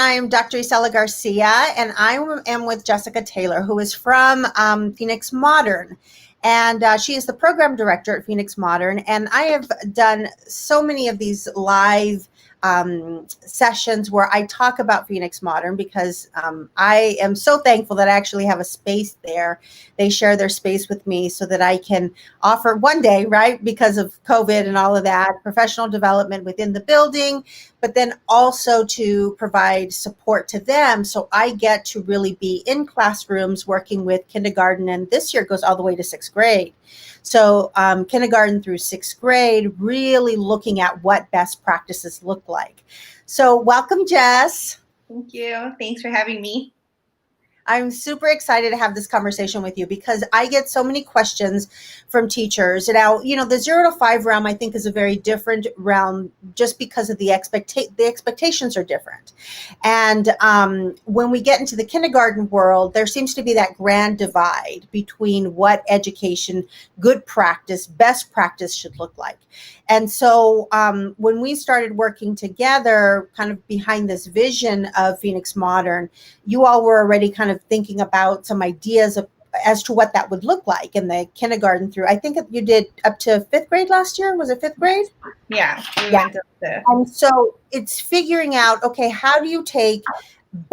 I'm Dr. Isela Garcia, and I am with Jessica Taylor, who is from Phoenix Modern. And she is the program director at Phoenix Modern. And I have done so many of these live sessions where I talk about Phoenix Modern because I am so thankful that I actually have a space there. They share their space with me so that I can offer one day, right, because of COVID and all of that, professional development within the building, but then also to provide support to them. So I get to really be in classrooms working with kindergarten, and this year goes all the way to sixth grade. So kindergarten through sixth grade, really looking at what best practices look like. So welcome, Jess. Thank you. Thanks for having me. I'm super excited to have this conversation with you because I get so many questions from teachers. Now, the 0 to 5 realm, I think, is a very different realm just because of the expectations are different. And when we get into the kindergarten world, there seems to be that grand divide between what education, good practice, best practice should look like. And so when we started working together kind of behind this vision of Phoenix Modern, you all were already kind of thinking about some ideas as to what that would look like in the kindergarten through. I think you did up to fifth grade last year. Was it fifth grade? Yeah. And so it's figuring out, okay, how do you take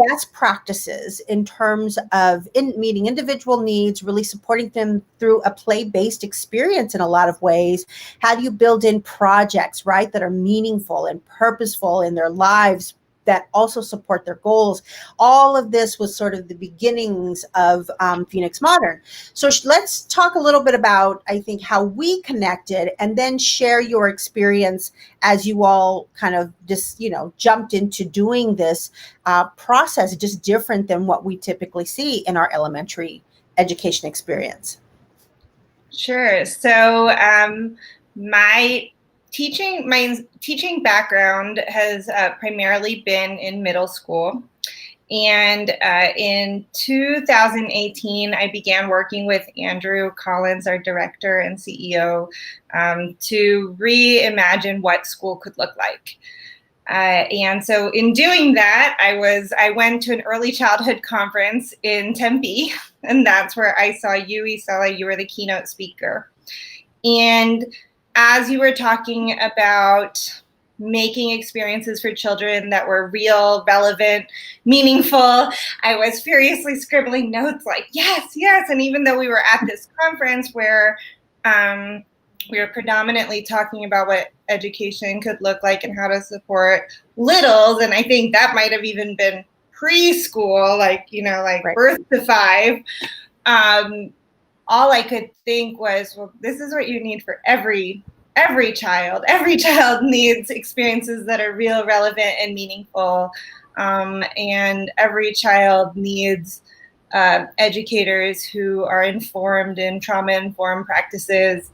best practices in terms of meeting individual needs, really supporting them through a play-based experience in a lot of ways? How do you build in projects, right, that are meaningful and purposeful in their lives, that also support their goals? All of this was sort of the beginnings of Phoenix Modern. So let's talk a little bit about, I think, how we connected, and then share your experience as you all kind of just, jumped into doing this process, just different than what we typically see in our elementary education experience. Sure. So my teaching background has primarily been in middle school. And in 2018, I began working with Andrew Collins, our director and CEO, to reimagine what school could look like. And so in doing that, I went to an early childhood conference in Tempe, and that's where I saw you, Isela. You were the keynote speaker. And as you were talking about making experiences for children that were real, relevant, meaningful, I was furiously scribbling notes like, yes, yes. And even though we were at this conference where we were predominantly talking about what education could look like and how to support littles, and I think that might have even been preschool, like right. Birth to 5, all I could think was, well, this is what you need for every child. Every child needs experiences that are real, relevant, and meaningful. And every child needs educators who are informed in trauma-informed practices.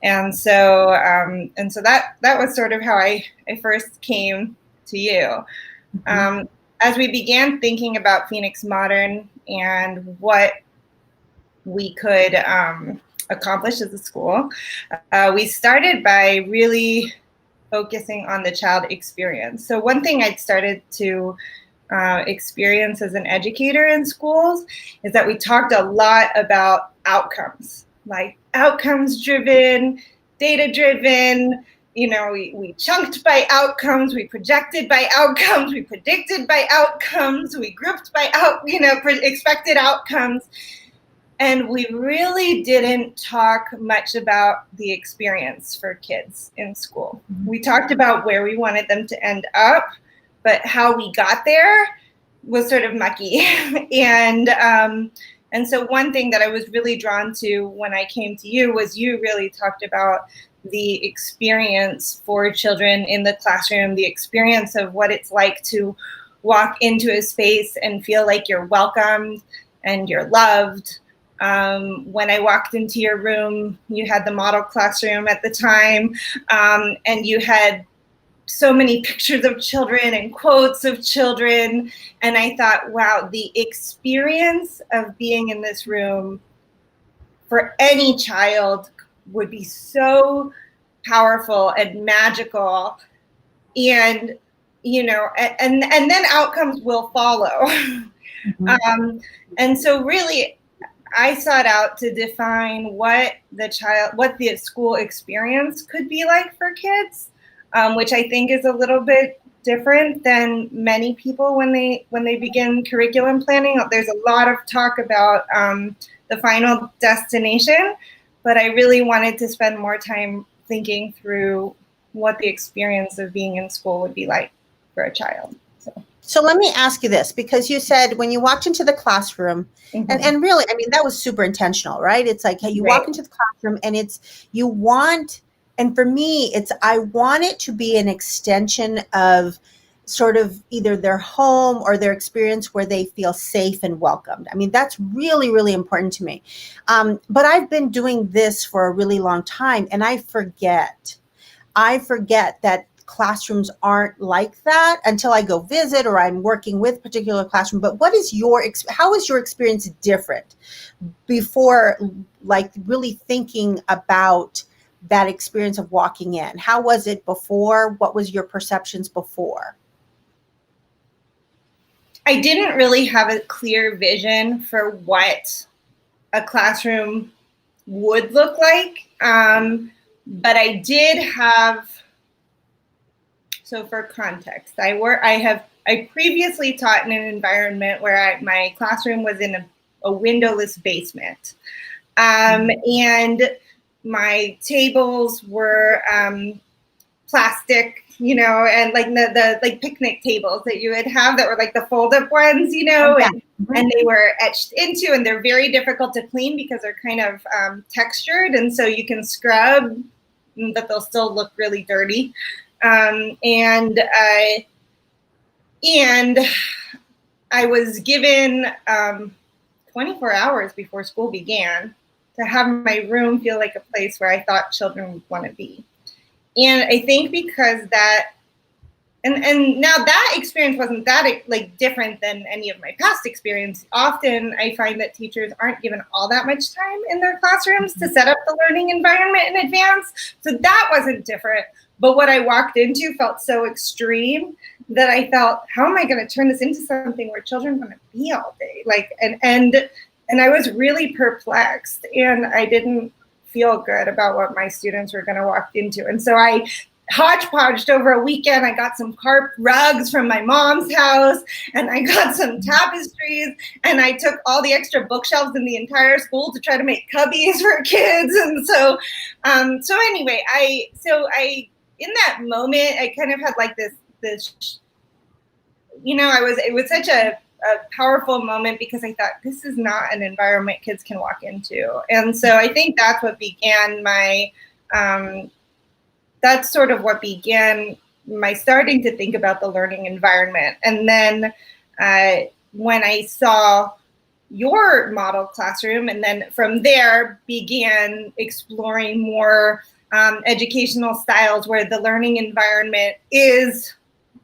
And so that was sort of how I first came to you. Mm-hmm. As we began thinking about Phoenix Modern and what we could accomplish as a school, we started by really focusing on the child experience. So one thing I'd started to experience as an educator in schools is that we talked a lot about outcomes, like outcomes driven, data driven. We chunked by outcomes, we projected by outcomes, we predicted by outcomes, we grouped by expected outcomes. And we really didn't talk much about the experience for kids in school. We talked about where we wanted them to end up, but how we got there was sort of mucky. And so one thing that I was really drawn to when I came to you was you really talked about the experience for children in the classroom, the experience of what it's like to walk into a space and feel like you're welcomed and you're loved. When I walked into your room, you had the model classroom at the time, and you had so many pictures of children and quotes of children. And I thought, wow, the experience of being in this room for any child would be so powerful and magical. And and then outcomes will follow. Mhm. And so really, I sought out to define what the school experience could be like for kids, which I think is a little bit different than many people when they begin curriculum planning. There's a lot of talk about the final destination, but I really wanted to spend more time thinking through what the experience of being in school would be like for a child. So let me ask you this, because you said when you walked into the classroom, and really, I mean, that was super intentional, right? It's like, hey, you Right. walk into the classroom and you want, and for me, I want it to be an extension of sort of either their home or their experience where they feel safe and welcomed. I mean, that's really, really important to me. But I've been doing this for a really long time, and I forget that classrooms aren't like that until I go visit or I'm working with particular classroom. But how is your experience different before, like, really thinking about that experience of walking in? How was it before? What was your perceptions before? I didn't really have a clear vision for what a classroom would look like. But I did have, so for context, I previously taught in an environment where my classroom was in a windowless basement. And my tables were plastic, and like the like picnic tables that you would have that were like the fold up ones, and they were etched into, and they're very difficult to clean because they're kind of textured, and so you can scrub, but they'll still look really dirty. And I was given 24 hours before school began to have my room feel like a place where I thought children would want to be. And I think because that, and now that experience wasn't that like different than any of my past experience. Often I find that teachers aren't given all that much time in their classrooms to set up the learning environment in advance. So that wasn't different. But what I walked into felt so extreme that I felt, how am I going to turn this into something where children want to be all day? Like, and I was really perplexed, and I didn't feel good about what my students were going to walk into. And so I hodgepodged over a weekend. I got some carpet rugs from my mom's house, and I got some tapestries, and I took all the extra bookshelves in the entire school to try to make cubbies for kids. And so anyway, I in that moment, I kind of had like this, it was such a powerful moment, because I thought, this is not an environment kids can walk into. And so I think that's what began that's sort of what began my starting to think about the learning environment. And then when I saw your model classroom, and then from there began exploring more educational styles where the learning environment is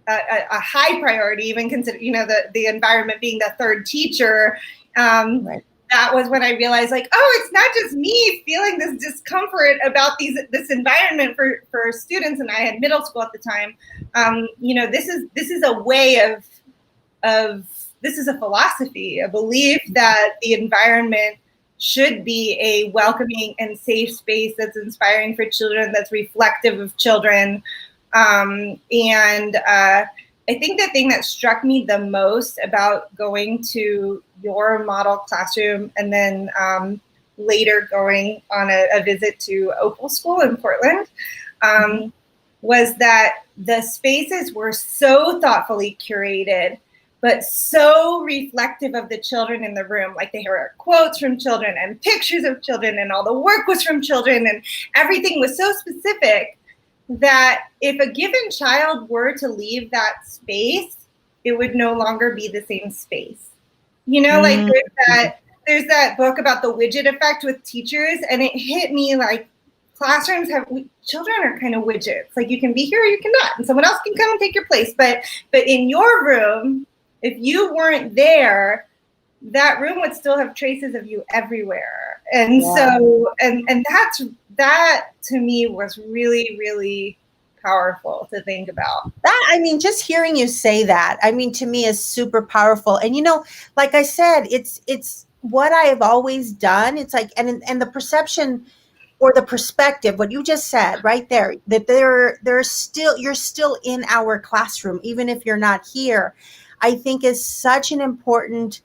a high priority, even consider, the environment being the third teacher. Right. That was when I realized, like, oh, it's not just me feeling this discomfort about this environment for students. And I had middle school at the time. This is a way of this is a philosophy, a belief that the environment should be a welcoming and safe space that's inspiring for children, that's reflective of children. I think the thing that struck me the most about going to your model classroom, and then later going on a visit to Opal School in Portland, was that the spaces were so thoughtfully curated, but so reflective of the children in the room. Like, they were quotes from children and pictures of children, and all the work was from children, and everything was so specific that if a given child were to leave that space, it would no longer be the same space. Like there's that book about the widget effect with teachers, and it hit me like, children are kind of widgets. Like, you can be here or you cannot, and someone else can come and take your place. But in your room, if you weren't there, that room would still have traces of you everywhere. And so, and that to me was really, really powerful to think about. That, I mean, just hearing you say that, I mean, to me is super powerful. And like I said, it's what I have always done. It's like, and the perception or the perspective, what you just said right there, that there's still, you're still in our classroom, even if you're not here, I think is such an important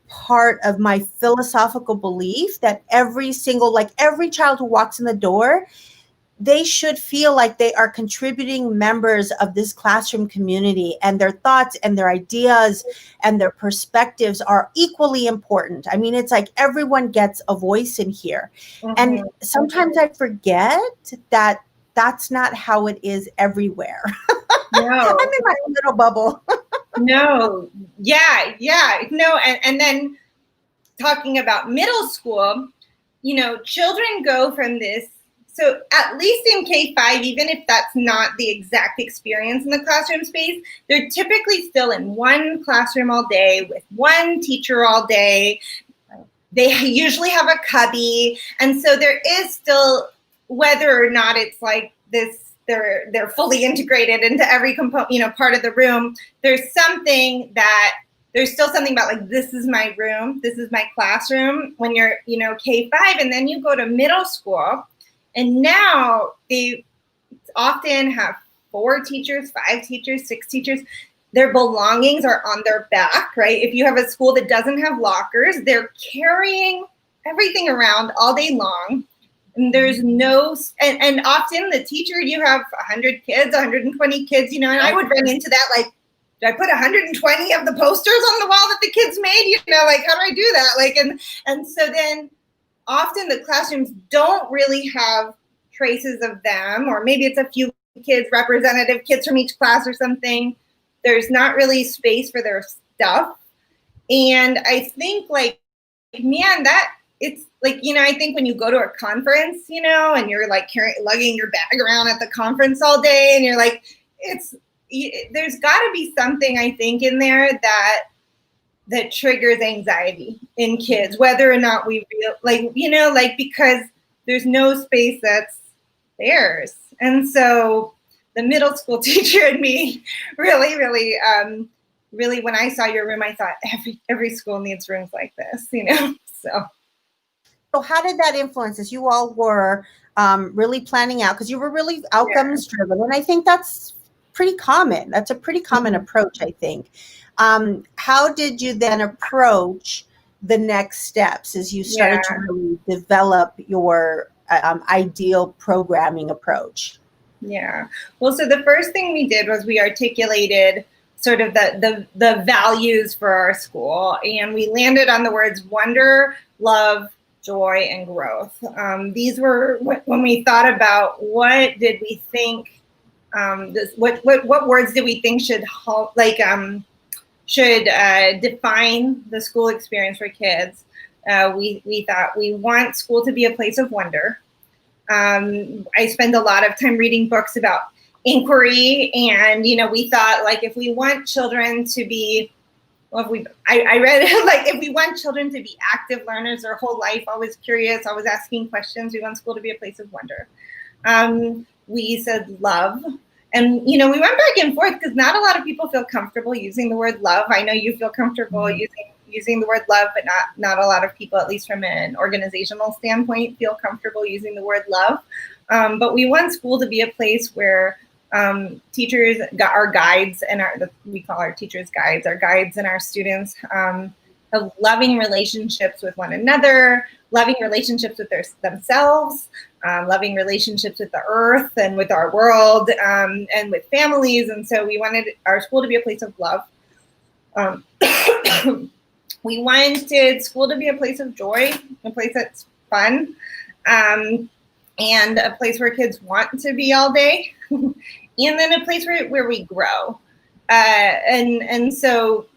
part of my philosophical belief that every child who walks in the door, they should feel like they are contributing members of this classroom community, and their thoughts and their ideas and their perspectives are equally important. I mean, it's like everyone gets a voice in here. And sometimes I forget that that's not how it is everywhere. No. I'm in my little bubble. No. Yeah. No. And then talking about middle school, children go from this. So at least in K-5, even if that's not the exact experience in the classroom space, they're typically still in one classroom all day with one teacher all day. They usually have a cubby. And so there is still, whether or not it's like this, they're fully integrated into every component, part of the room, there's still something about like, this is my room, this is my classroom when you're, K-5, and then you go to middle school. And now they often have 4 teachers, 5 teachers, 6 teachers. Their belongings are on their back, right? If you have a school that doesn't have lockers, they're carrying everything around all day long. And there's no, and often the teacher, you have 100 kids, 120 kids, and I would run into that, like, do I put 120 of the posters on the wall that the kids made? Like, how do I do that? Like, and so then, often the classrooms don't really have traces of them, or maybe it's a few kids, representative kids from each class or something. There's not really space for their stuff. And I think that it's like, I think when you go to a conference, and you're like lugging your bag around at the conference all day, and you're like, there's gotta be something, I think, in there that triggers anxiety in kids, whether or not we because there's no space that's theirs. And so the middle school teacher and me really, when I saw your room, I thought every school needs rooms like this, So how did that influence us? You all were really planning out, because you were really outcomes driven. And I think that's pretty common. That's a pretty common approach, I think. How did you then approach the next steps as you started to really develop your ideal programming approach? Yeah. Well, so the first thing we did was we articulated sort of the values for our school, and we landed on the words wonder, love, joy, and growth. These were when we thought about what did we think, what words did we think should define the school experience for kids. We thought we want school to be a place of wonder. I spend a lot of time reading books about inquiry, and we thought, like, if we want children to be, I read like, if we want children to be active learners their whole life, always curious, always asking questions, we want school to be a place of wonder. We said love. And, we went back and forth because not a lot of people feel comfortable using the word love. I know you feel comfortable using the word love, but not a lot of people, at least from an organizational standpoint, feel comfortable using the word love. But we want school to be a place where teachers, our guides, and we call our teachers guides, our guides and our students have loving relationships with one another, loving relationships with themselves, loving relationships with the earth and with our world, and with families. And so we wanted our school to be a place of love. We wanted school to be a place of joy, a place that's fun, and a place where kids want to be all day, and then a place where we grow. And so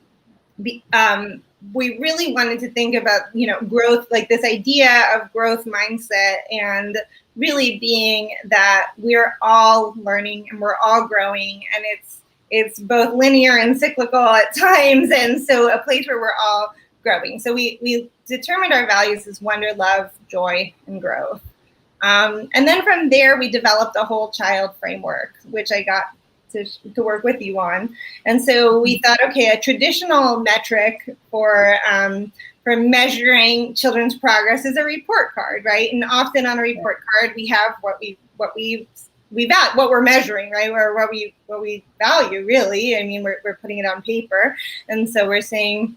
we really wanted to think about, growth, like this idea of growth mindset, and really being that we're all learning and we're all growing, and it's both linear and cyclical at times. And so a place where we're all growing. So we determined our values as wonder, love, joy, and growth. And then from there, we developed a whole child framework, which I got to work with you on. And so we thought, okay, a traditional metric for measuring children's progress is a report card, right? And often on a report card, we have what we're measuring, right? Or what we value, really. I mean, we're putting it on paper. And so we're saying,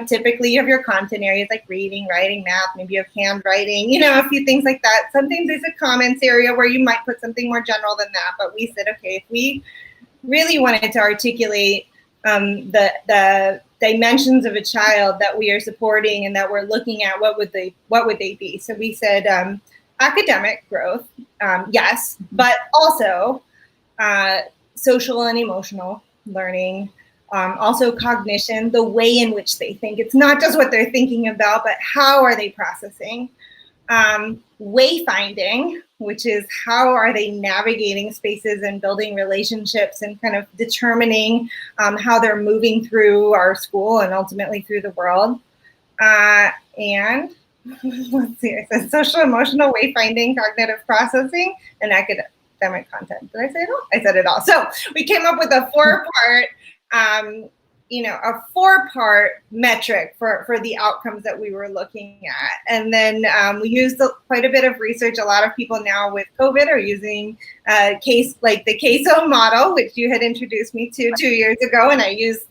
typically you have your content areas like reading, writing, math, maybe you have handwriting, a few things like that. Sometimes there's a comments area where you might put something more general than that. But we said, okay, if we really wanted to articulate the dimensions of a child that we are supporting and that we're looking at, what would they be? So we said academic growth, yes, but also social and emotional learning, also cognition, the way in which they think. It's not just what they're thinking about, but how are they processing? Wayfinding, which is how are they navigating spaces and building relationships and kind of determining how they're moving through our school and ultimately through the world. And let's see, I said social, emotional, wayfinding, cognitive processing, and academic content. Did I say it all? I said it all. So we came up with a four-part metric for the outcomes that we were looking at. And then we used quite a bit of research. A lot of people now with COVID are using the CASO model, which you had introduced me to 2 years ago. And I used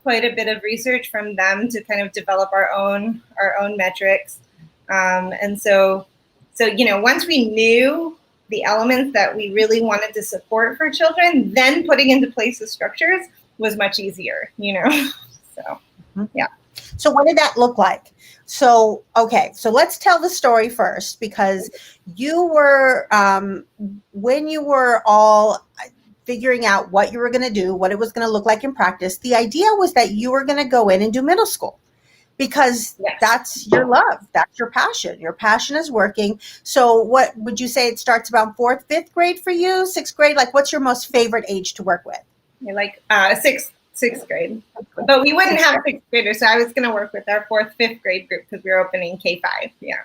quite a bit of research from them to kind of develop our own metrics. And so once we knew the elements that we really wanted to support for children, then putting into place the structures was much easier, So, yeah. So what did that look like? So, okay, so let's tell the story first, because you were, when you were all figuring out what you were going to do, what it was going to look like in practice, the idea was that you were going to go in and do middle school, because that's your love, that's your passion. Your passion is working. So what would you say, it starts about 4th, 5th grade for you, 6th grade? Like, what's your most favorite age to work with? Like sixth grade, but we wouldn't have 6th graders, so I was going to work with our 4th, 5th grade group because we were opening K-5. Yeah.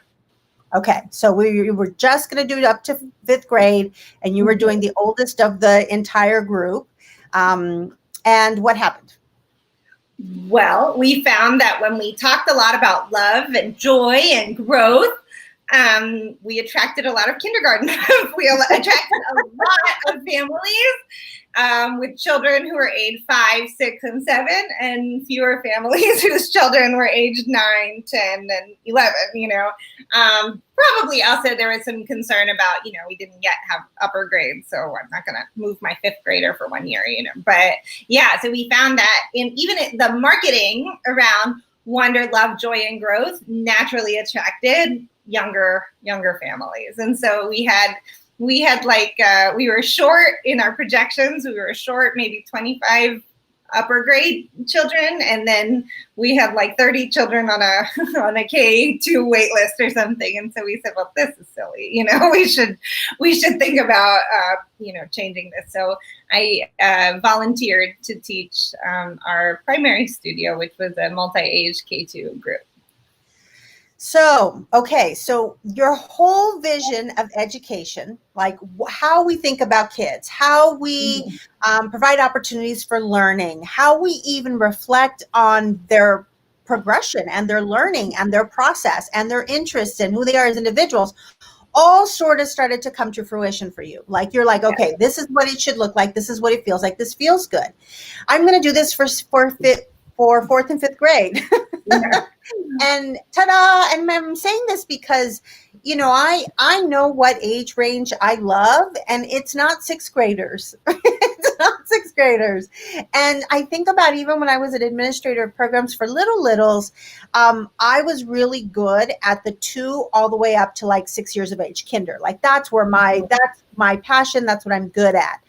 Okay, so we were just going to do it up to 5th grade, and you were doing the oldest of the entire group. And what happened? Well, we found that when we talked a lot about love and joy and growth, we attracted a lot of kindergartners. We attracted a lot of families with children who were aged 5, 6, and 7, and fewer families whose children were aged 9, 10, and 11. Probably also there was some concern about, we didn't yet have upper grades, so I'm not going to move my 5th grader for 1 year, But yeah, so we found that even the marketing around wonder, love, joy, and growth naturally attracted younger families. And so we were short in our projections. We were short maybe 25 upper grade children, and then we had like 30 children on a K2 wait list or something. And so we said, well, this is silly. We should think about changing this. So I volunteered to teach our primary studio, which was a multi-age K2 group. So, okay, so your whole vision of education, like how we think about kids, how we provide opportunities for learning, how we even reflect on their progression and their learning and their process and their interests and who they are as individuals, all sort of started to come to fruition for you. Like, you're like, okay, this is what it should look like. This is what it feels like. This feels good. I'm going to do this for 4th and 5th grade. Yeah. And ta-da! And I'm saying this because, I know what age range I love, and it's not 6th graders. It's not 6th graders. And I think about even when I was an administrator of programs for littles, I was really good at the 2 all the way up to like 6 years of age, kinder. Like that's my passion. That's what I'm good at.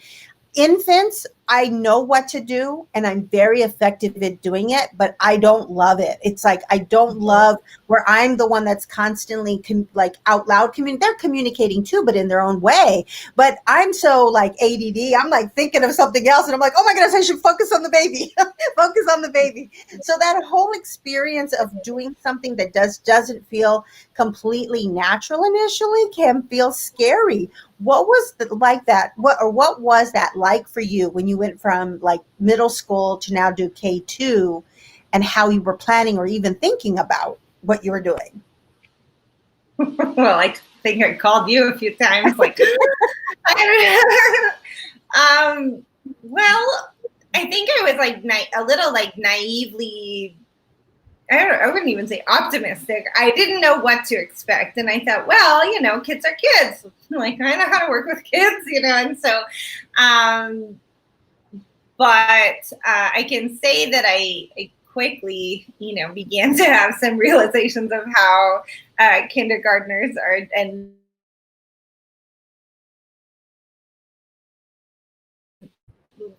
Infants, I know what to do and I'm very effective at doing it, but I don't love it. It's like I don't love where I'm the one that's constantly like out loud they're communicating too, but in their own way. But I'm so like ADD, I'm like thinking of something else and I'm like, oh my goodness, I should focus on the baby. Focus on the baby. So that whole experience of doing something that doesn't feel completely natural initially can feel scary. What was like that? What was that like for you when you went from like middle school to now do K2, and how you were planning or even thinking about what you were doing? Well, I think I called you a few times. Like, well, I think I was like a little like naively. I wouldn't even say optimistic. I didn't know what to expect. And I thought, well, kids are kids. Like, I know how to work with kids, and so, but I can say that I quickly, began to have some realizations of how kindergartners are, and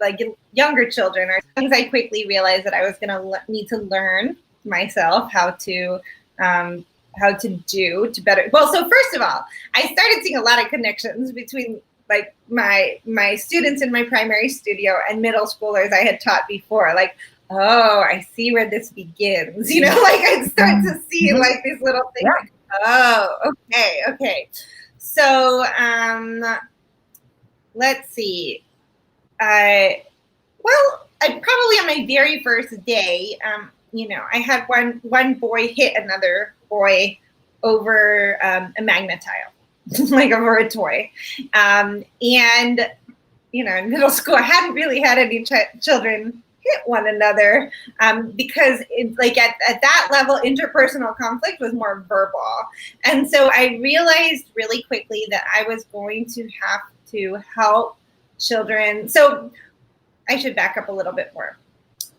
like younger children are things. I quickly realized that I was going to need to learn myself how to do to better. Well, so first of all, I started seeing a lot of connections between like my students in my primary studio and middle schoolers I had taught before. Like, oh, I see where this begins. Like I'd start to see like these little things. Like, oh, okay. So let's see. I probably on my very first day, I had one boy hit another boy over a magnetile, like over a toy. And, in middle school, I hadn't really had any children hit one another because at that level, interpersonal conflict was more verbal. And so I realized really quickly that I was going to have to help children. So I should back up a little bit more.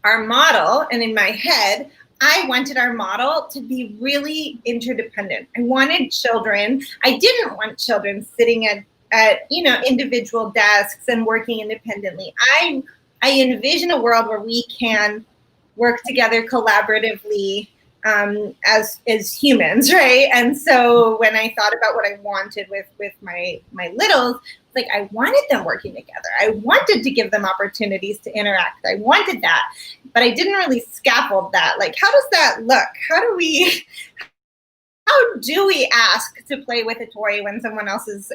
Our model, and in my head, I wanted our model to be really interdependent. I wanted children. I didn't want children sitting at individual desks and working independently. I envision a world where we can work together collaboratively as humans, right? And so when I thought about what I wanted with my littles, like I wanted them working together. I wanted to give them opportunities to interact. I wanted that, but I didn't really scaffold that. Like, how does that look? How do we ask to play with a toy when someone else is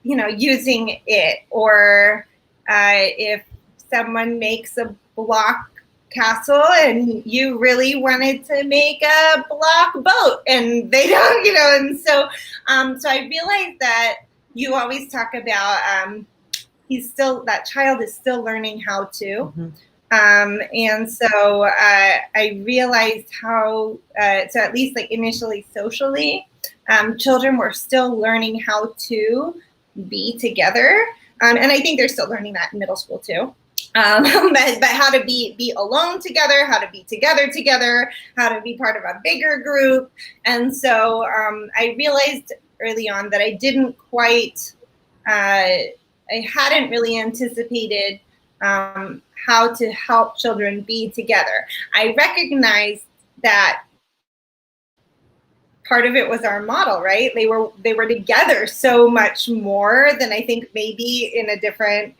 using it? Or if someone makes a block castle and you really wanted to make a block boat and they don't, and so I realized that you always talk about that child is still learning how to. And so I realized how, so at least like initially socially, children were still learning how to be together. And I think they're still learning that in middle school too. But how to be alone together, how to be together, how to be part of a bigger group. And so I realized early on that I didn't quite, I hadn't really anticipated how to help children be together. I recognized that part of it was our model, right? They were together so much more than I think maybe in a different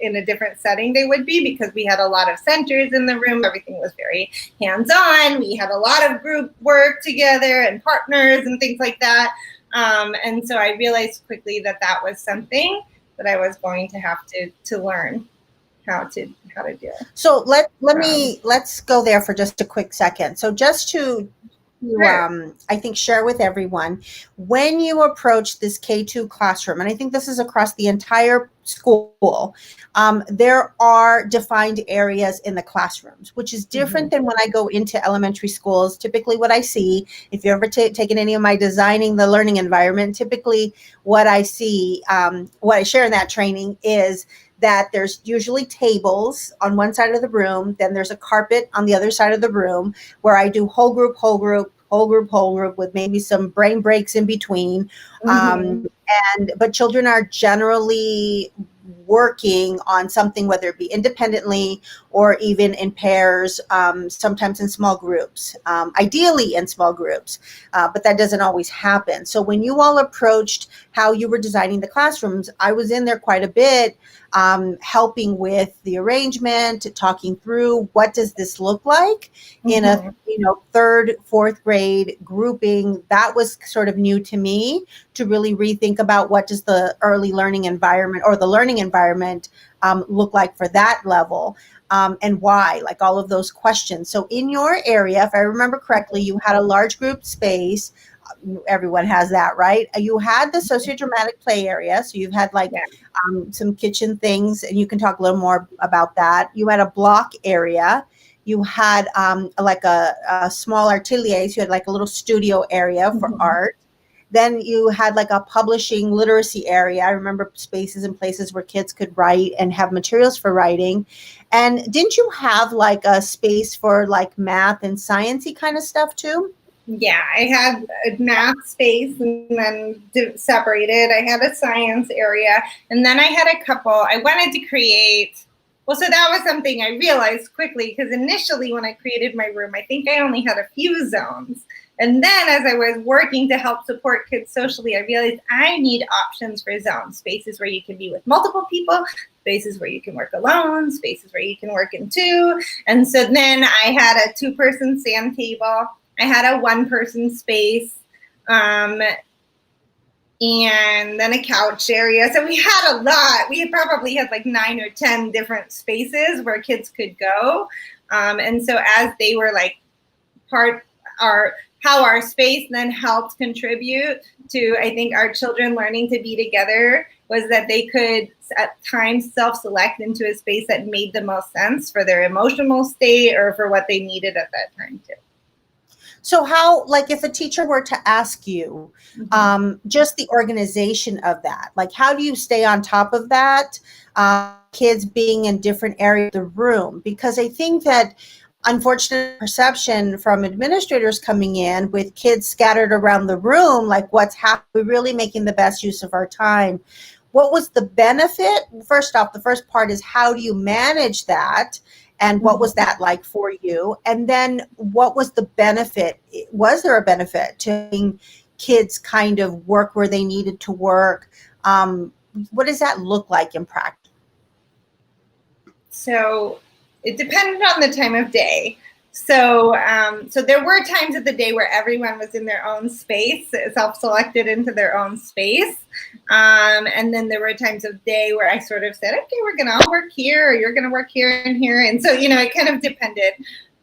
setting they would be, because we had a lot of centers in the room. Everything was very hands-on. We had a lot of group work together and partners and things like that. And so I realized quickly that was something that I was going to have to learn how to do. So let's go there for just a quick second. So just to I think share with everyone, when you approach this K2 classroom, and I think this is across the entire school, there are defined areas in the classrooms, which is different than when I go into elementary schools. Typically what I see, if you've ever taken any of my designing the learning environment, typically what I see, what I share in that training is that there's usually tables on one side of the room, then there's a carpet on the other side of the room, where I do whole group with maybe some brain breaks in between. But children are generally working on something, whether it be independently or even in pairs, sometimes in small groups, ideally in small groups, but that doesn't always happen. So when you all approached how you were designing the classrooms, I was in there quite a bit, helping with the arrangement, talking through what does this look like in a third, fourth grade grouping. That was sort of new to me, to really rethink about what does the early learning environment or the learning environment look like for that level, and why, like all of those questions. So in your area, if I remember correctly, you had a large group space. Everyone has that, right? You had the sociodramatic play area. So you've had like some kitchen things, and you can talk a little more about that. You had a block area. You had like a small atelier. So you had like a little studio area for art. Then you had like a publishing literacy area. I remember spaces and places where kids could write and have materials for writing. And didn't you have like a space for like math and sciencey kind of stuff too? Yeah, I had a math space and then separated. I had a science area, and then I had a couple. I wanted to create, well, so that was something I realized quickly, because initially when I created my room, I think I only had a few zones. And then as I was working to help support kids socially, I realized I need options for zones, spaces where you can be with multiple people, spaces where you can work alone, spaces where you can work in two. And so then I had a 2-person sand table. I had a 1-person space, and then a couch area. So we had a lot. We probably had like 9 or 10 different spaces where kids could go. And so as they were like how our space then helped contribute to, I think, our children learning to be together, was that they could at times self-select into a space that made the most sense for their emotional state or for what they needed at that time too. So how, like if a teacher were to ask you, just the organization of that, like how do you stay on top of that? Kids being in different areas of the room, because I think that unfortunate perception from administrators coming in with kids scattered around the room, like what's happening, we're really making the best use of our time. What was the benefit? First off, the first part is how do you manage that? And what was that like for you? And then what was the benefit? Was there a benefit to having kids kind of work where they needed to work? What does that look like in practice? So it depended on the time of day. So there were times of the day where everyone was in their own space, self-selected into their own space. And then there were times of day where I sort of said, okay, we're going to all work here, or you're going to work here and here. And so, it kind of depended.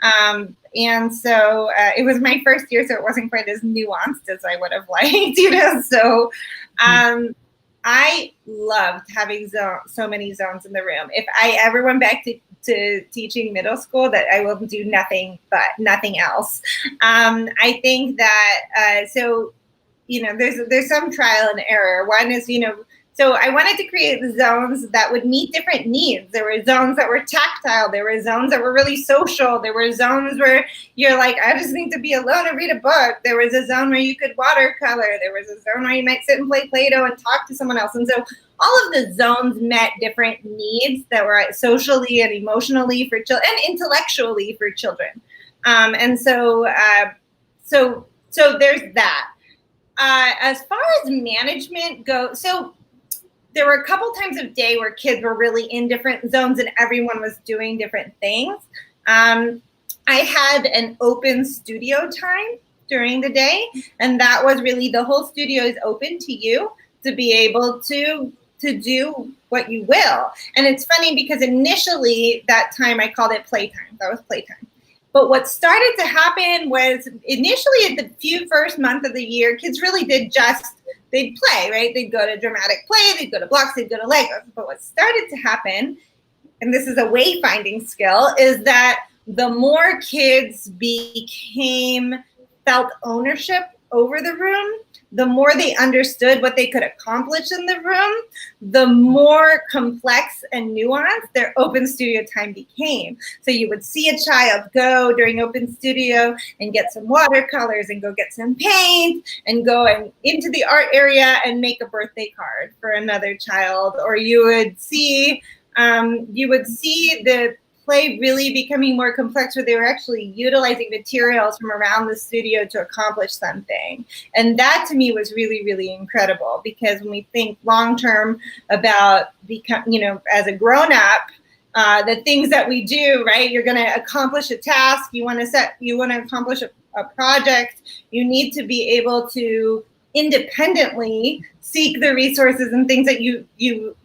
And so it was my first year, so it wasn't quite as nuanced as I would have liked, So I loved having so many zones in the room. If I ever went back to teaching middle school, that I will do nothing else. I think that, there's some trial and error. One is, so I wanted to create zones that would meet different needs. There were zones that were tactile. There were zones that were really social. There were zones where you're like, I just need to be alone and read a book. There was a zone where you could watercolor. There was a zone where you might sit and play Play-Doh and talk to someone else. And so all of the zones met different needs that were socially and emotionally for children and intellectually for children. And so there's that. As far as management goes, so there were a couple times of day where kids were really in different zones and everyone was doing different things. I had an open studio time during the day, and that was really, the whole studio is open to you to be able to do what you will. And it's funny because initially that time I called it playtime. That was playtime. But what started to happen was initially at the first month of the year, kids really did they'd play, right? They'd go to dramatic play, they'd go to blocks, they'd go to Legos. But what started to happen, and this is a wayfinding skill, is that the more kids felt ownership over the room, the more they understood what they could accomplish in the room, the more complex and nuanced their open studio time became. So you would see a child go during open studio and get some watercolors and go get some paint and go into the art area and make a birthday card for another child. Or you would see the play really becoming more complex, where they were actually utilizing materials from around the studio to accomplish something. And that to me was really, really incredible, because when we think long-term about as a grown-up, the things that we do, right? You're going to accomplish a task. You want to accomplish a project. You need to be able to independently seek the resources and things that you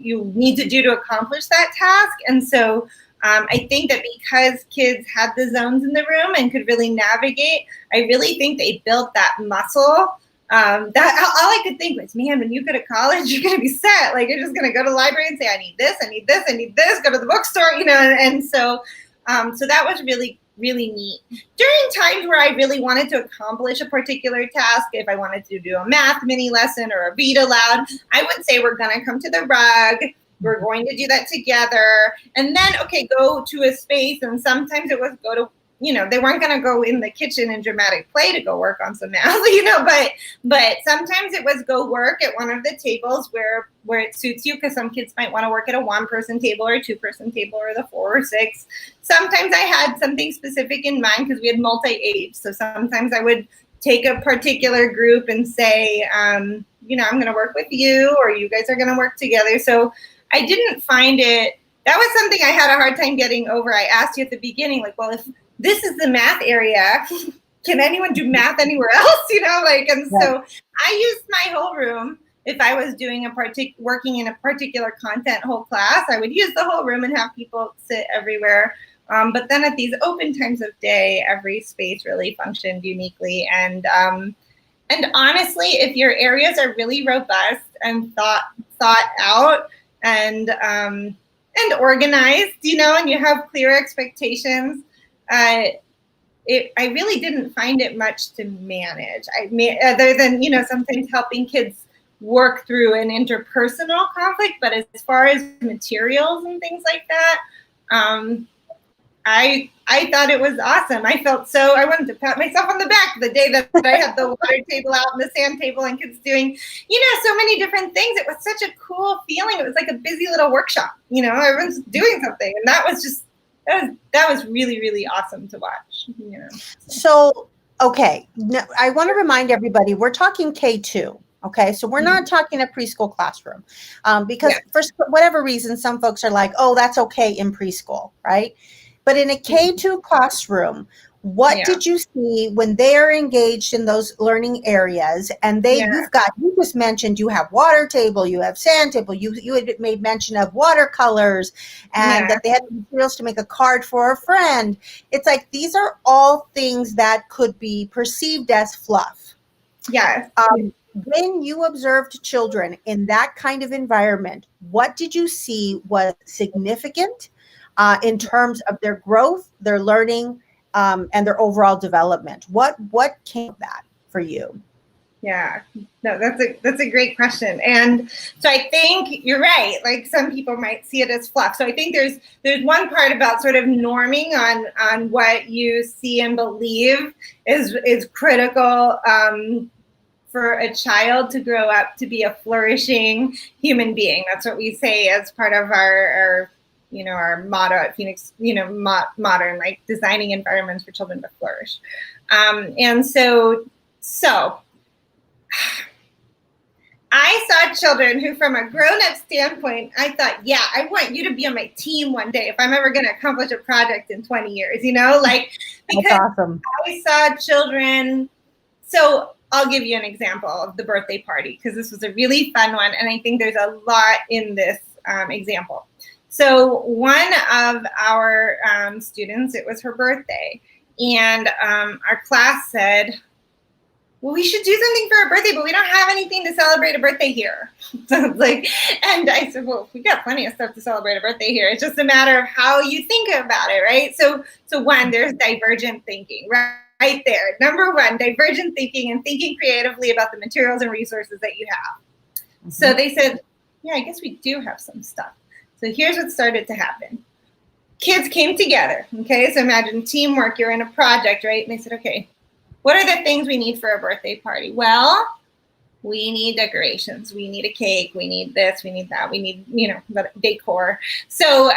need to do to accomplish that task. And so I think that because kids had the zones in the room and could really navigate, I really think they built that muscle. That all I could think was, man, when you go to college, you're going to be set. Like, you're just going to go to the library and say, I need this, I need this, I need this. Go to the bookstore, And so that was really, really neat. During times where I really wanted to accomplish a particular task, if I wanted to do a math mini lesson or a read aloud, I would say, we're going to come to the rug. We're going to do that together. And then, okay, go to a space. And sometimes it was go to, they weren't going to go in the kitchen in dramatic play to go work on some math, but sometimes it was go work at one of the tables where it suits you, because some kids might want to work at a 1-person table or a 2-person table or the 4 or 6. Sometimes I had something specific in mind because we had multi-age. So sometimes I would take a particular group and say, I'm going to work with you, or you guys are going to work together. So I didn't find it, that was something I had a hard time getting over. I asked you at the beginning, like, well, if this is the math area, can anyone do math anywhere else? So I used my whole room. If I was doing working in a particular content whole class, I would use the whole room and have people sit everywhere. But then at these open times of day, every space really functioned uniquely. And honestly, if your areas are really robust and thought out, and organized, and you have clear expectations, I really didn't find it much to manage. Other than, sometimes helping kids work through an interpersonal conflict, but as far as materials and things like that, I thought it was awesome. I wanted to pat myself on the back the day that I had the water table out and the sand table and kids doing, so many different things. It was such a cool feeling. It was like a busy little workshop, everyone's doing something. And that was really, really awesome to watch. So, okay. Now, I want to remind everybody, we're talking K2. Okay, so we're not talking a preschool classroom, because for whatever reason, some folks are like, oh, that's okay in preschool, right? But in a K2 classroom, what did you see when they are engaged in those learning areas? And you just mentioned you have water table, you have sand table, you had made mention of watercolors, and that they had materials to make a card for a friend. It's like, these are all things that could be perceived as fluff. Yes. When you observed children in that kind of environment, what did you see was significant in terms of their growth, their learning, and their overall development? What came of that for you? Yeah, no, that's a great question. And so I think you're right. Like, some people might see it as fluff. So I think there's one part about sort of norming on what you see and believe is critical for a child to grow up to be a flourishing human being. That's what we say as part of our motto at Phoenix, modern, like, designing environments for children to flourish. And so I saw children who, from a grown-up standpoint, I thought, yeah, I want you to be on my team one day if I'm ever going to accomplish a project in 20 years, because That's awesome. I saw children. So I'll give you an example of the birthday party, because this was a really fun one, and I think there's a lot in this example. So one of our students, it was her birthday, and our class said, well, we should do something for her birthday, but we don't have anything to celebrate a birthday here. So it's like, and I said, well, we got plenty of stuff to celebrate a birthday here. It's just a matter of how you think about it, right? So one, there's divergent thinking, right? right there. Number one, divergent thinking and thinking creatively about the materials and resources that you have. Mm-hmm. So they said, yeah, I guess we do have some stuff. So here's what started to happen. Kids came together, okay? So imagine teamwork, you're in a project, right? And they said, okay, what are the things we need for a birthday party? Well, we need decorations, we need a cake, we need this, we need that, we need, decor. So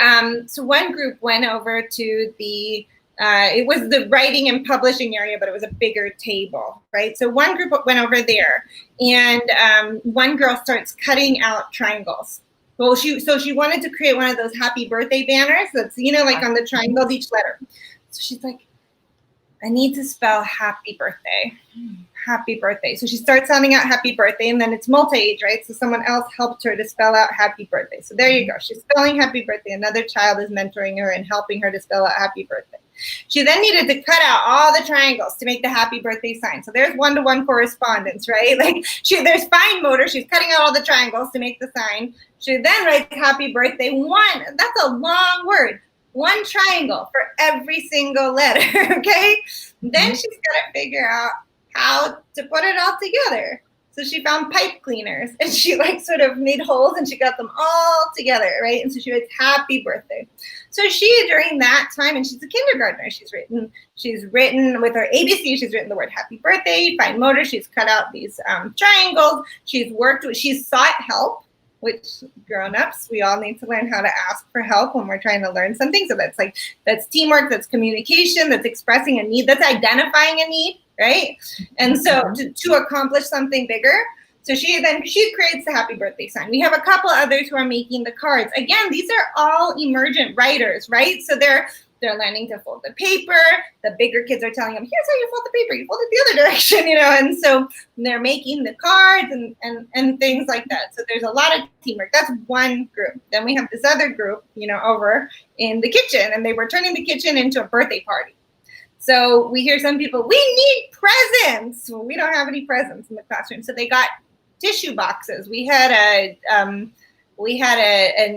so one group went over to the, it was the writing and publishing area, but it was a bigger table, right? So one group went over there, and one girl starts cutting out triangles. Well, she wanted to create one of those happy birthday banners that's, like on the triangles, each letter. So she's like, I need to spell happy birthday. Happy birthday. So she starts sounding out happy birthday, and then it's multi-age, right? So someone else helped her to spell out happy birthday. So there you go. She's spelling happy birthday. Another child is mentoring her and helping her to spell out happy birthday. She then needed to cut out all the triangles to make the happy birthday sign. So there's one-to-one correspondence, right? Like there's fine motor. She's cutting out all the triangles to make the sign. She then writes happy birthday. One, that's a long word. One triangle for every single letter, okay? Then she's got to figure out how to put it all together. So she found pipe cleaners, and she sort of made holes, and she got them all together, right? And so she writes happy birthday. So she, during that time, and she's a kindergartner, she's written with her ABC, she's written the word happy birthday, fine motor, she's cut out these triangles, she's sought help, which grown-ups, we all need to learn how to ask for help when we're trying to learn something. So that's teamwork, that's communication, that's expressing a need, that's identifying a need, right? And so to accomplish something bigger. So she creates the happy birthday sign. We have a couple others who are making the cards. Again, these are all emergent writers, right? So they're learning to fold the paper. The bigger kids are telling them, here's how you fold the paper. You fold it the other direction, and so they're making the cards and things like that. So there's a lot of teamwork. That's one group. Then we have this other group, over in the kitchen, and they were turning the kitchen into a birthday party. So we hear some people, we need presents. Well, we don't have any presents in the classroom. So they got tissue boxes. We had an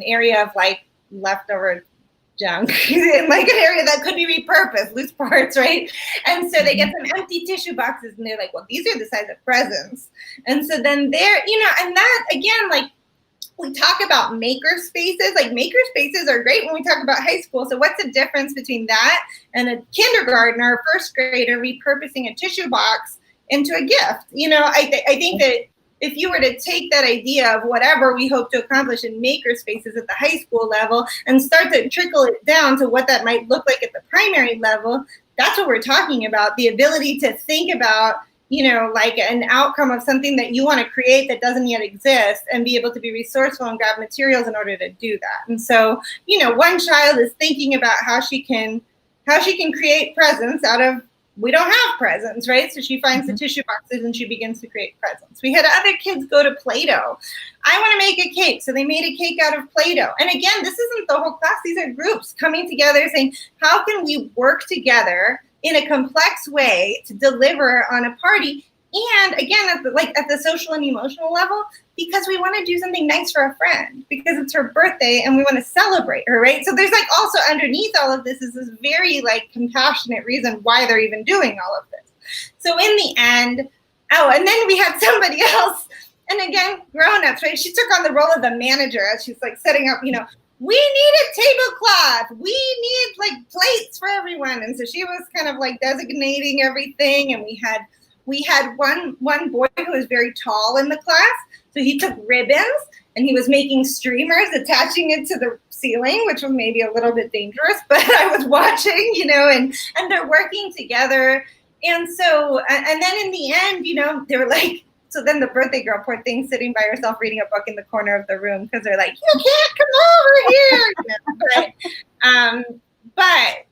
area of leftover junk in an area that could be repurposed, loose parts, right? And so they get some empty tissue boxes, and they're like, well, these are the size of presents. And so then and that again, we talk about maker spaces. Maker spaces are great when we talk about high school. So what's the difference between that and a kindergartner or first grader repurposing a tissue box into a gift? I think that if you were to take that idea of whatever we hope to accomplish in maker spaces at the high school level and start to trickle it down to what that might look like at the primary level, that's what we're talking about. The ability to think about, an outcome of something that you want to create that doesn't yet exist, and be able to be resourceful and grab materials in order to do that. And so, one child is thinking about how she can create presents out of, we don't have presents, right? So she finds the tissue boxes and she begins to create presents. We had other kids go to Play-Doh. I want to make a cake. So they made a cake out of Play-Doh. And again, this isn't the whole class. These are groups coming together saying, how can we work together in a complex way to deliver on a party? And again, at the social and emotional level, because we want to do something nice for a friend, because it's her birthday and we want to celebrate her, right? So there's also underneath all of this is this very compassionate reason why they're even doing all of this. So in the end, and then we had somebody else, and again, grown-ups, right? She took on the role of the manager as she's setting up, we need a tablecloth. We need plates for everyone. And so she was kind of designating everything. And we had one boy who was very tall in the class. So he took ribbons and he was making streamers, attaching it to the ceiling, which was maybe a little bit dangerous, but I was watching, and they're working together. And so, and then in the end, they were so then the birthday girl, poor thing, sitting by herself reading a book in the corner of the room because they're like, you can't come over here. But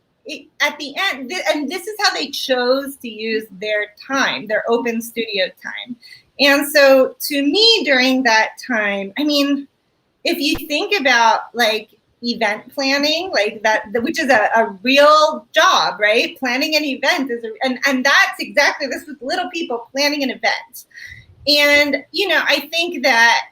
at the end, and this is how they chose to use their time, their open studio time. And so to me, during that time, if you think about event planning, which is a real job, right? Planning an event and that's exactly this with little people planning an event. And, I think that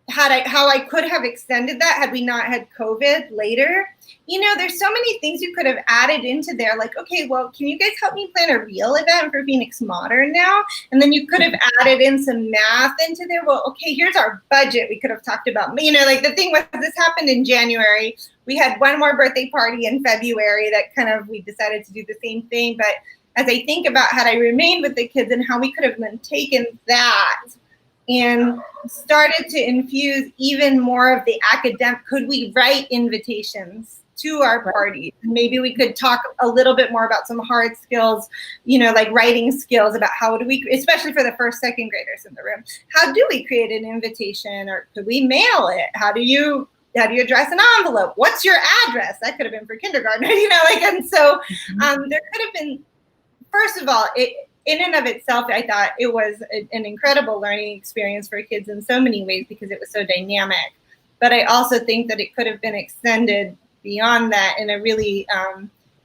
how I could have extended that had we not had COVID later. There's so many things you could have added into there. Like, okay, well, can you guys help me plan a real event for Phoenix Modern now? And then you could have added in some math into there. Well, okay, here's our budget. We could have talked about, like the thing was, this happened in January. We had one more birthday party in February that we decided to do the same thing. But as I think about had I remained with the kids and how we could have then taken that and started to infuse even more of the academic, could we write invitations to our parties? Maybe we could talk a little bit more about some hard skills, like writing skills about how do we, especially for the first, second graders in the room, how do we create an invitation, or could we mail it? How do you address an envelope? What's your address? That could have been for kindergarten, and so there could have been, first of all, in and of itself, I thought it was an incredible learning experience for kids in so many ways because it was so dynamic. But I also think that it could have been extended beyond that in a really,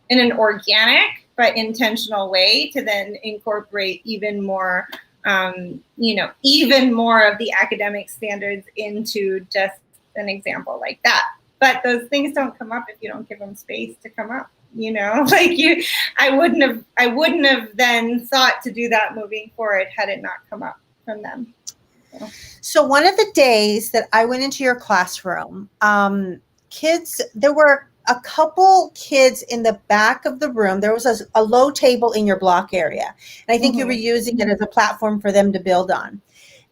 in an organic but intentional way to then incorporate even more, even more of the academic standards into just an example like that. But those things don't come up if you don't give them space to come up. I wouldn't have then thought to do that moving forward had it not come up from them. So one of the days that I went into your classroom, there were a couple kids in the back of the room. There was a low table in your block area. And I think you were using it as a platform for them to build on.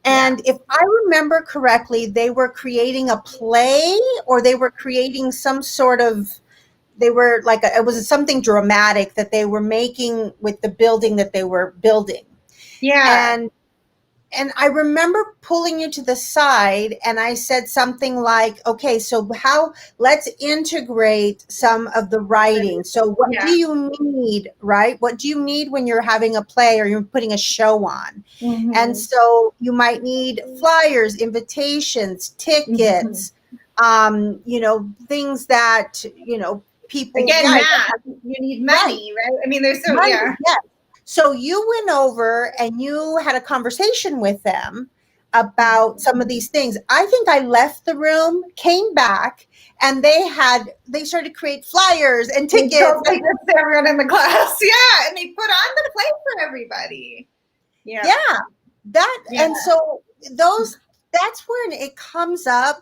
And if I remember correctly, they were creating a play, or they were creating some sort of, it was something dramatic that they were making with the building that they were building. Yeah. And I remember pulling you to the side and I said something like, okay, so let's integrate some of the writing. So what do you need, right? What do you need when you're having a play or you're putting a show on? Mm-hmm. And so you might need flyers, invitations, tickets, things that, people. Again, you need money, right? I mean, there's so, money, yeah. Yes. So you went over and you had a conversation with them about some of these things. I think I left the room, came back, and they started to create flyers and tickets. Like to everyone in the class. Yeah. And they put on the play for everybody. Yeah. Yeah. And so that's when it comes up.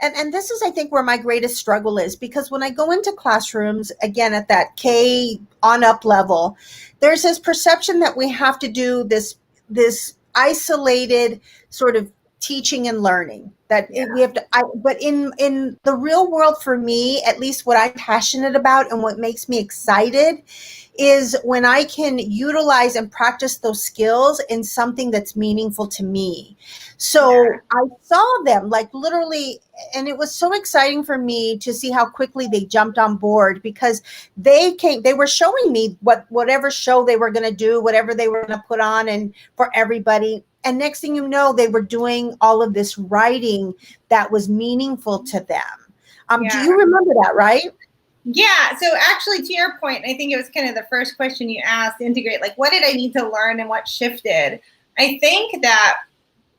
And this is, I think, where my greatest struggle is, because when I go into classrooms, again, at that K on up level, there's this perception that we have to do this isolated sort of teaching and learning that we have to, but in the real world, for me, at least what I'm passionate about and what makes me excited is when I can utilize and practice those skills in something that's meaningful to me. So I saw them literally, and it was so exciting for me to see how quickly they jumped on board, because they were showing me whatever show they were going to do, whatever they were going to put on and for everybody. And next thing you know, they were doing all of this writing that was meaningful to them. Do you remember that, right? Yeah. So actually, to your point, I think it was kind of the first question you asked, integrate, what did I need to learn and what shifted? I think that,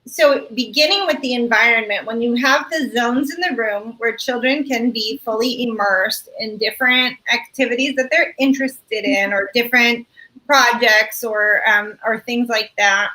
so beginning with the environment, when you have the zones in the room where children can be fully immersed in different activities that they're interested in, or different projects or things like that,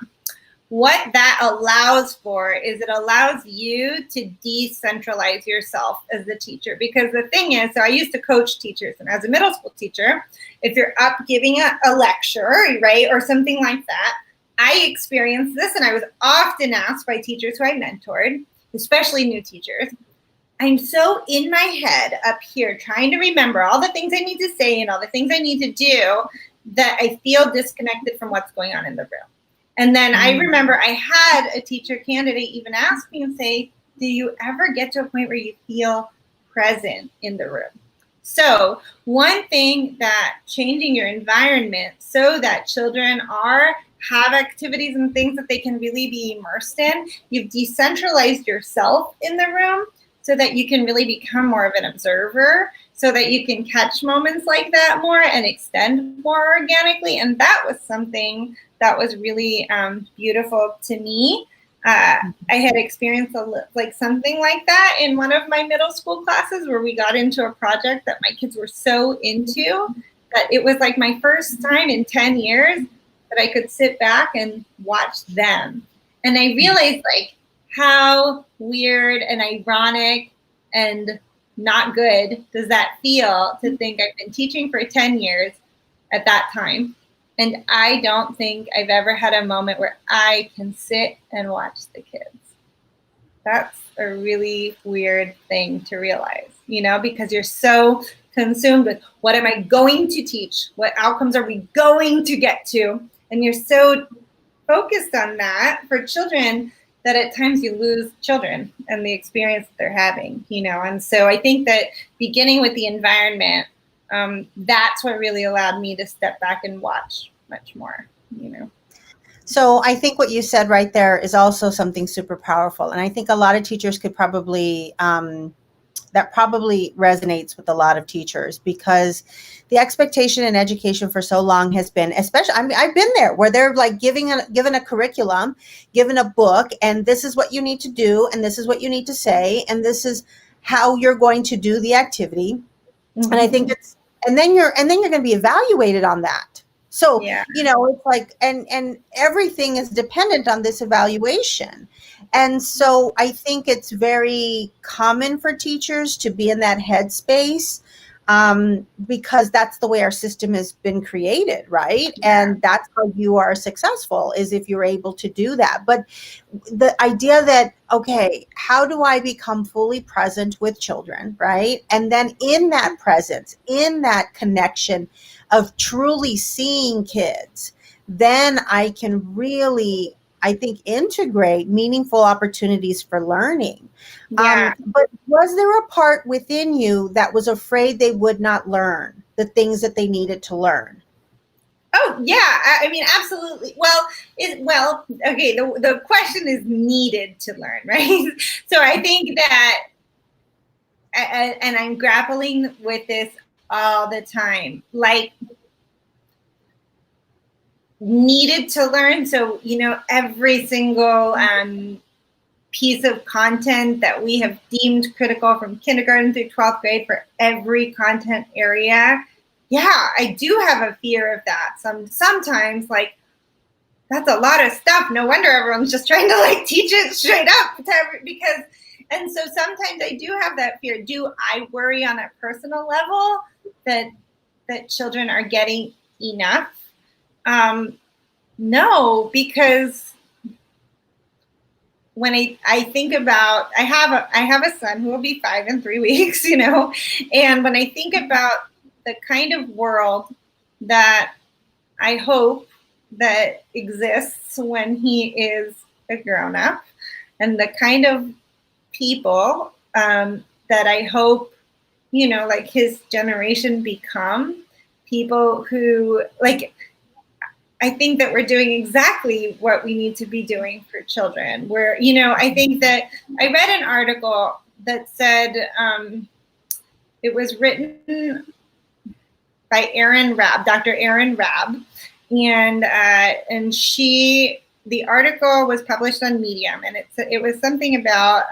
what that allows for is it allows you to decentralize yourself as the teacher. Because the thing is, so I used to coach teachers, and as a middle school teacher, if you're up giving a lecture, right, or something like that, I experienced this, and I was often asked by teachers who I mentored, especially new teachers, I'm so in my head up here trying to remember all the things I need to say and all the things I need to do that I feel disconnected from what's going on in the room. And then I remember I had a teacher candidate even ask me and say, do you ever get to a point where you feel present in the room? So one thing that changing your environment so that children have activities and things that they can really be immersed in, you've decentralized yourself in the room so that you can really become more of an observer, so that you can catch moments like that more and extend more organically. And that was something that was really beautiful to me. I had experienced like something like that in one of my middle school classes where we got into a project that my kids were so into that it was like my first time in 10 years that I could sit back and watch them. And I realized like how weird and ironic and not good does that feel to think I've been teaching for 10 years at that time. And I don't think I've ever had a moment where I can sit and watch the kids. That's a really weird thing to realize, you know, because you're so consumed with what am I going to teach? What outcomes are we going to get to? And you're so focused on that for children that at times you lose children and the experience that they're having, you know. And so I think that beginning with the environment, that's what really allowed me to step back and watch much more, you know. So I think what you said right there is also something super powerful. And I think a lot of teachers could probably, that probably resonates with a lot of teachers, because the expectation in education for so long has been, especially, I mean, I've been there where they're like given a curriculum, given a book, and this is what you need to do, and this is what you need to say, and this is how you're going to do the activity. And I think it's, and then you're going to be evaluated on that. So, Yeah. you know, it's like, and everything is dependent on this evaluation. And so I think it's very common for teachers to be in that headspace, because that's the way our system has been created, right? And that's how you are successful, is if you're able to do that. But the idea that, okay, how do I become fully present with children, right? And then in that presence, in that connection of truly seeing kids, then I can really, I think, integrate meaningful opportunities for learning. Yeah. But was there a part within you that was afraid they would not learn the things that they needed to learn? Oh yeah, I mean absolutely. Well, okay. The question is needed to learn, right? So I think that, and I'm grappling with this all the time, like needed to learn. So you know, every single piece of content that we have deemed critical from kindergarten through 12th grade for every content area. Yeah, I do have a fear of that. Sometimes like that's a lot of stuff. No wonder everyone's just trying to like teach it straight up because, and so sometimes I do have that fear. Do I worry on a personal level that children are getting enough? No, because when I think about, I have a son who will be 5 in 3 weeks, you know, and when I think about the kind of world that I hope that exists when he is a grown up, and the kind of people that I hope, you know, like his generation become people who like, I think that we're doing exactly what we need to be doing for children. Where, you know, I think that I read an article that said it was written by Dr. Erin Rabb, and the article was published on Medium, and it was something about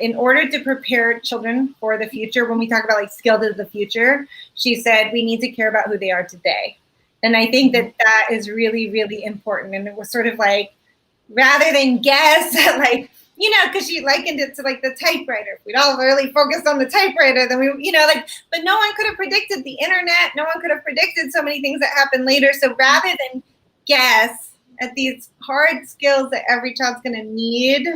in order to prepare children for the future. When we talk about like skills of the future, she said we need to care about who they are today. And I think that is really, really important. And it was sort of like, rather than guess, like, you know, because she likened it to like the typewriter. If we'd all really focused on the typewriter, then we, you know, like, but no one could have predicted the internet. No one could have predicted so many things that happen later. So rather than guess at these hard skills that every child's going to need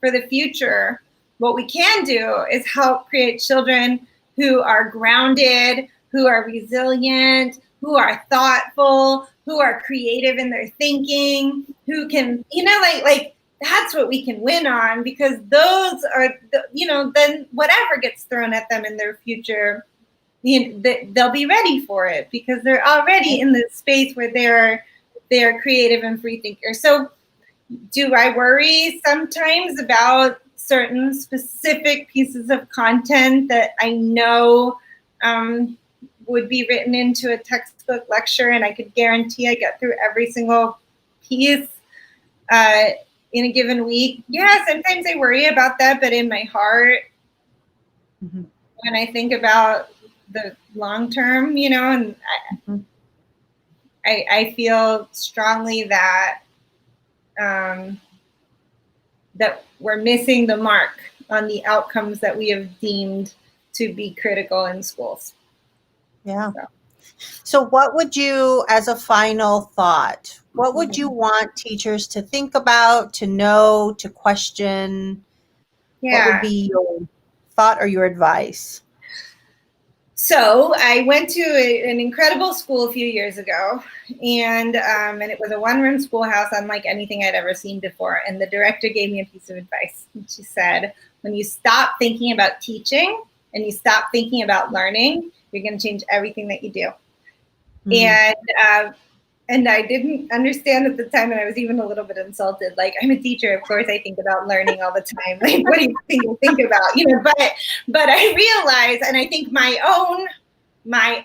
for the future, what we can do is help create children who are grounded, who are resilient, who are thoughtful, who are creative in their thinking, who can, you know, like that's what we can win on, because those are, you know, then whatever gets thrown at them in their future, you know, they'll be ready for it because they're already in this space where they're creative and free thinkers. So do I worry sometimes about certain specific pieces of content that I know would be written into a textbook lecture and I could guarantee I get through every single piece? in a given week. Yeah, sometimes I worry about that, but in my heart, Mm-hmm. when I think about the long term, you know, and I feel strongly that that we're missing the mark on the outcomes that we have deemed to be critical in schools. Yeah. So what would you, as a final thought, what would you want teachers to think about, to know, to question? What would Yeah. be your thought or your advice? So I went to an incredible school a few years ago, and it was a one-room schoolhouse unlike anything I'd ever seen before. And the director gave me a piece of advice. She said, when you stop thinking about teaching and you stop thinking about learning, you're going to change everything that you do. Mm. And I didn't understand at the time, and I was even a little bit insulted. Like, I'm a teacher, of course I think about learning all the time. Like, what do you think about? You know, but I realized, and I think my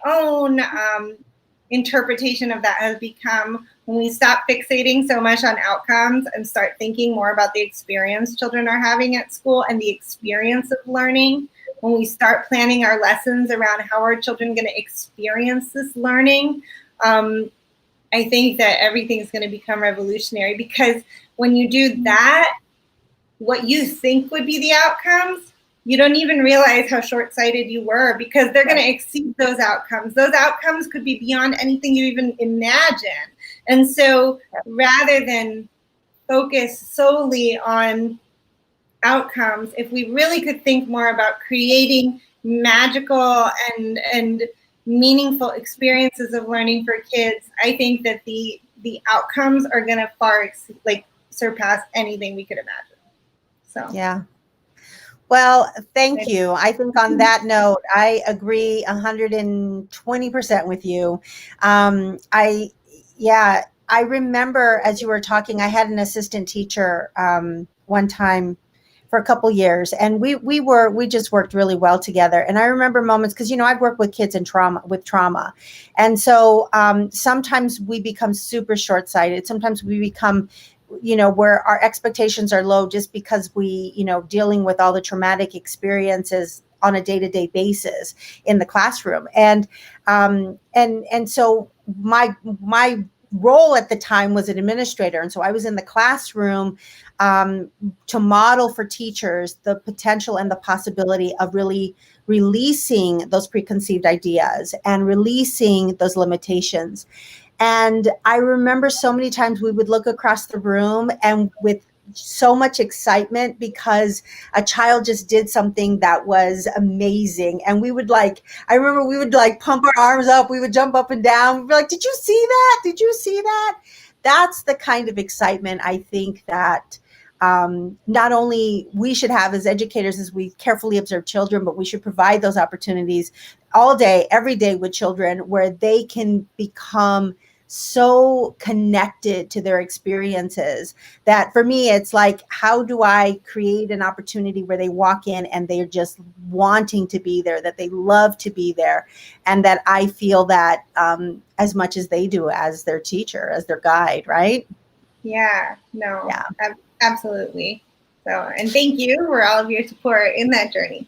own interpretation of that has become, when we stop fixating so much on outcomes and start thinking more about the experience children are having at school and the experience of learning, when we start planning our lessons around how our children are going to experience this learning, I think that everything's going to become revolutionary, because when you do that, what you think would be the outcomes, you don't even realize how short-sighted you were, because they're going to exceed those outcomes. Those outcomes could be beyond anything you even imagine. And so rather than focus solely on outcomes, if we really could think more about creating magical and meaningful experiences of learning for kids, I think that the outcomes are going to far surpass anything we could imagine. So yeah. Well, thank you. I think on that note, I agree 120% with you. I remember as you were talking, I had an assistant teacher one time for a couple years, and we just worked really well together. And I remember moments, because I've worked with kids in trauma, and so sometimes we become super short-sighted. Sometimes we become where our expectations are low just because we dealing with all the traumatic experiences on a day-to-day basis in the classroom. And so my role at the time was an administrator. And so I was in the classroom to model for teachers the potential and the possibility of really releasing those preconceived ideas and releasing those limitations. And I remember so many times we would look across the room and with so much excitement because a child just did something that was amazing. And I remember we would pump our arms up. We would jump up and down. We'd be like, did you see that? Did you see that? That's the kind of excitement I think that not only we should have as educators as we carefully observe children, but we should provide those opportunities all day, every day with children where they can become so connected to their experiences that for me, it's like, how do I create an opportunity where they walk in and they're just wanting to be there, that they love to be there, and that I feel that as much as they do as their teacher, as their guide, right? Yeah, no, yeah. Absolutely. So, and thank you for all of your support in that journey.